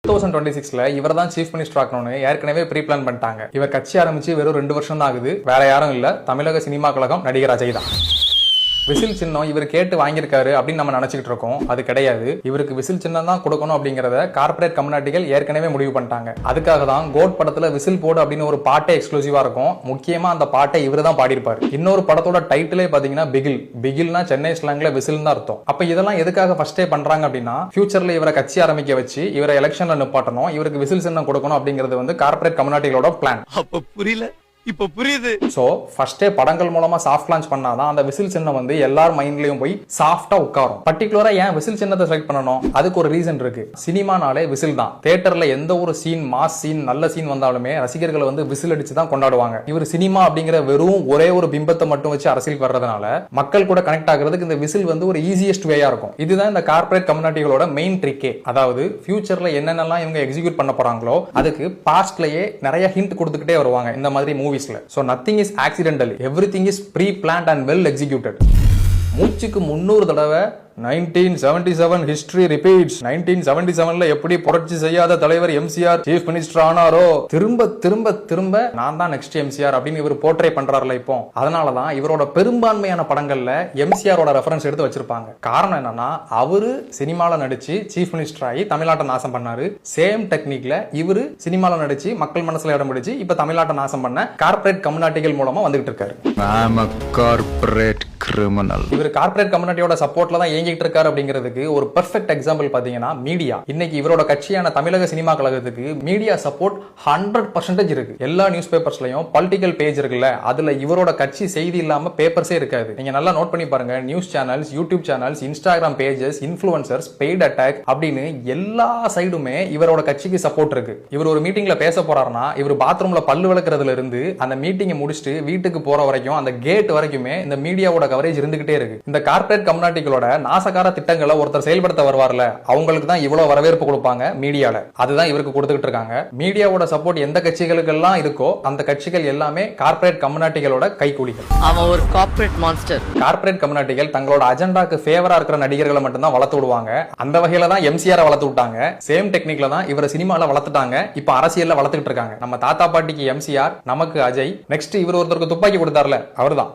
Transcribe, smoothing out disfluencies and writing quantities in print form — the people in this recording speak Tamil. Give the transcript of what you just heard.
2026ல இவர் தான் சீஃப் மினிஸ்டர் ஆக்கணும்னு ஏற்கனவே ப்ரீ பிளான் பண்ணிட்டாங்க. இவர் கட்சி ஆரம்பிச்சு வெறும் 2 வருஷம் தான் ஆகுது. வேற யாரும் இல்ல, தமிழக சினிமா கழகம் நடிகர் அஜய் தான். விசில் சின்னம் இவர் கேட்டு வாங்கியிருக்காரு அப்படின்னு நம்ம நினைச்சிட்டு இருக்கோம். அது கிடையாது. இவருக்கு விசில் சின்னம் தான் கொடுக்கணும் அப்படிங்கறத கார்ப்பரேட் கம்யூனிட்டிகள் ஏற்கனவே முடிவு பண்ணிட்டாங்க. அதுக்காக தான் கோட் படத்துல விசில் போடு அப்படின்னு ஒரு பாட்டே எக்ஸ்க்ளூசிவா இருக்கும். முக்கியமா அந்த பாட்டை இவர் தான் பாடியிருப்பாரு. இன்னொரு படத்தோட டைட்டிலே பாத்தீங்கன்னா பிகில். பிகில்னா சென்னை ஸ்லாங்ல விசில் தான் அர்த்தம். அப்ப இதெல்லாம் எதுக்காக ஃபர்ஸ்டே பண்றாங்க அப்படின்னா, ஃபியூச்சர்ல இவரை கட்சி ஆரம்பிக்க வச்சு இவரை எலெக்ஷன்ல நிப்பாட்டணும், இவருக்கு விசில் சின்னம் கொடுக்கணும் அப்படிங்கிறது வந்து கார்ப்பரேட் கம்யூனிட்டிகளோட பிளான். அப்ப புரியல, இப்ப புரியுது. சோ ஃபர்ஸ்டே படங்கள் மூலமா சாஃப்ட் லான்ச் பண்ணாதான் அந்த விசில் சின்னம் வந்து எல்லார் மைண்ட்லயும் போய் சாஃப்டா உட்காரும். பர்டிகுலரா ஏன் விசில் சின்னத்தை செலக்ட் பண்ணணும்? அதுக்கு ஒரு ரீசன் இருக்கு. சினிமானாலே விசில் தான். தியேட்டர்ல எந்த ஒரு சீன், மாஸ் சீன், நல்ல சீன் வந்தாலுமே ரசிகர்கள் வந்து விசில் அடிச்சு தான் கொண்டாடுவாங்க. இவர் சினிமா அப்படிங்கிற வெறும் ஒரே ஒரு பிம்பத்தை மட்டும் வச்சு அரசியல் வர்றதுனால மக்கள் கூட கனெக்ட் ஆகிறதுக்கு இந்த விசில் வந்து ஒரு ஈஸியஸ்ட் வேயா இருக்கும். இதுதான் இந்த கார்ப்பரேட் கம்யூனிட்டிகளோட மெயின் ட்ரிக்கே. அதாவது ஃபியூச்சர்ல என்னென்னலாம் இவங்க எக்ஸிக்யூட் பண்ண போறாங்களோ அதுக்கு பாஸ்ட்லயே நிறைய ஹிண்ட் கொடுத்துக்கிட்டே வருவாங்க இந்த மாதிரி மூவிஸ்ல. So nothing is accidental. Everything is pre-planned and well executed. மூச்சுக்கு 300 தடவை 1977 history repeats. 1977ல எப்படி புரட்சி செய்யாத தலைவர் எம்சிஆர் சீஃப் மினிஸ்டர் ஆனாரோ திரும்ப திரும்ப திரும்ப நான் தான் நெக்ஸ்ட் எம்சிஆர் அப்படின்னு இவர் போர்ட்ரே பண்றாருல இப்போ. அதனாலதான் இவரோட பெரும்பான்மையான படங்கள்ல எம்சிஆரோட ரெஃபரன்ஸ் எடுத்து வச்சிருப்பாங்க. காரணம் என்னன்னா, அவரு சினிமால நடிச்சு சீஃப் மினிஸ்டர் ஆகி தமிழ்நாட்டை நாசம் பண்ணாரு. சேம் டெக்னிக்ல இவரு சினிமால நடிச்சு மக்கள் மனசுல இடம் பிடிச்சு இப்ப தமிழ்நாட்டை நாசம் பண்ண கார்ப்பரேட் கம்யூனிட்டிகள் மூலமா வந்துகிட்டு இருக்காரு. இவர் கார்ப்பரேட் கம்யூனிட்டியோட சப்போர்ட்ல தான் இயங்கிட்டு இருக்காரு அப்படிங்கிறதுக்கு ஒரு பெர்ஃபெக்ட் எக்ஸாம்பிள் பாத்தீங்கன்னா மீடியா. இன்னைக்கு இவரோட கட்சியான தமிழக சினிமா கழகத்துக்கு மீடியா சப்போர்ட் 100% இருக்கு. எல்லா நியூஸ் பேப்பர்ஸ்லயும் பொலிட்டிக்கல் பேஜ் இருக்குல்ல, அதுல இவரோட கட்சி செய்தி இல்லாம பேப்பர்ஸே இருக்காது. நீங்க நல்லா நோட் பண்ணி பாருங்க. News channels, YouTube channels, Instagram pages, influencers, paid attack அப்படின்னு எல்லா சைடுமே இவரோட கட்சிக்கு சப்போர்ட் இருக்கு. இவர் ஒரு மீட்டிங்ல பேச போறாருன்னா இவர் பாத்ரூம்ல பல்லு விளக்குறதுல இருந்து அந்த மீட்டிங்கை முடிச்சுட்டு வீட்டுக்கு போற வரைக்கும் அந்த கேட் வரைக்குமே இந்த மீடியாவோட கவரேஜ் இருந்துகிட்டே இருக்கு. இந்த கார்ப்பரேட் கம்யூனிட்டிகளோட நாசகார திட்டங்களை ஒருத்தர் செயல்படுத்த வருவார்ல, அவங்களுக்கு தான் இவ்வளவு வரவேற்பு கொடுப்பாங்க மீடியால. அதுதான் இவருக்கு கொடுத்துட்டு இருக்காங்க. மீடியாவோட சப்போர்ட் எந்த கட்சிகளுக்கு எல்லாம் இருக்கோ அந்த கட்சிகள் எல்லாமே கார்ப்பரேட் கம்யூனிட்டிகளோட கைக்கூலிகள். அவன் ஒரு கார்ப்பரேட் மான்ஸ்டர். கார்ப்பரேட் கம்யூனிட்டிகள் தங்களோட அஜெண்டாக்கு ஃபேவரா இருக்கிற நடிகர்களை மட்டும் தான் வளர்த்து விடுவாங்க. அந்த வகையில தான் எம்சிஆர் வளர்த்து விட்டாங்க. சேம் டெக்னிக்ல தான் இவரை சினிமால வளர்த்துட்டாங்க. இப்ப அரசியல்ல வளர்த்துட்டு இருக்காங்க. நம்ம தாத்தா பாட்டிக்கு எம்சிஆர், நமக்கு அஜய், நெக்ஸ்ட் இவர் ஒருத்தருக்கு துப்பாக்கி கொடுத்தார்ல அவர்தான்.